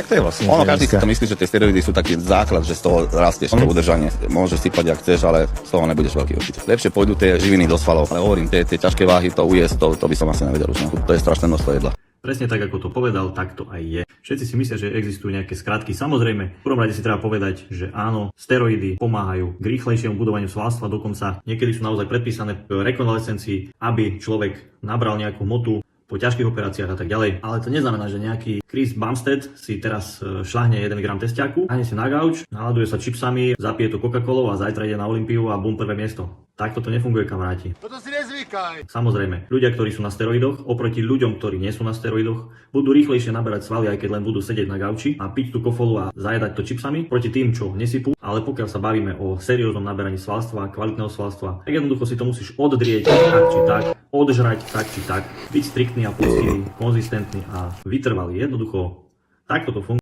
Tak to je vlastne. Ono každý si to myslí, že tie steroidy sú taký základ, že z toho rastieš to udržanie. Môžeš sypať, ak chceš, ale z toho nebudeš veľký určite. Lepšie pôjdu tie živiny do svalov. Ale hovorím, tie ťažké váhy, to ujesť, to by som asi nevedel už. To je strašné množstvo jedla. Presne tak, ako to povedal, tak to aj je. Všetci si myslia, že existujú nejaké skratky. Samozrejme, v prvom rade si treba povedať, že áno, steroidy pomáhajú k rýchlejšiemu budovaniu svalstva, dokonca niekedy sú naozaj predpísané v rekonvalescencii, aby človek nabral nejakú hmotu po ťažkých operáciách a tak ďalej. Ale to neznamená, že nejaký Chris Bumstead si teraz šľahne 1 gram testiaku, hane si na gauč, naladuje sa čipsami, zapije to Coca-Colou a zajtra ide na Olympiu a bum, prvé miesto. Takto to nefunguje, kamaráti. Toto si nezvykaj. Samozrejme, ľudia, ktorí sú na steroidoch, oproti ľuďom, ktorí nie sú na steroidoch, budú rýchlejšie naberať svaly, aj keď len budú sedieť na gauči a piť tú kofolu a zajedať to čipsami, proti tým, čo nesypú. Ale pokiaľ sa bavíme o serióznom naberaní svalstva, kvalitného svalstva, tak jednoducho si to musíš oddrieť tak či tak, odžrať tak či tak, byť striktný a poctivý, konzistentný a vytrvalý. Jednoducho takto to funguje.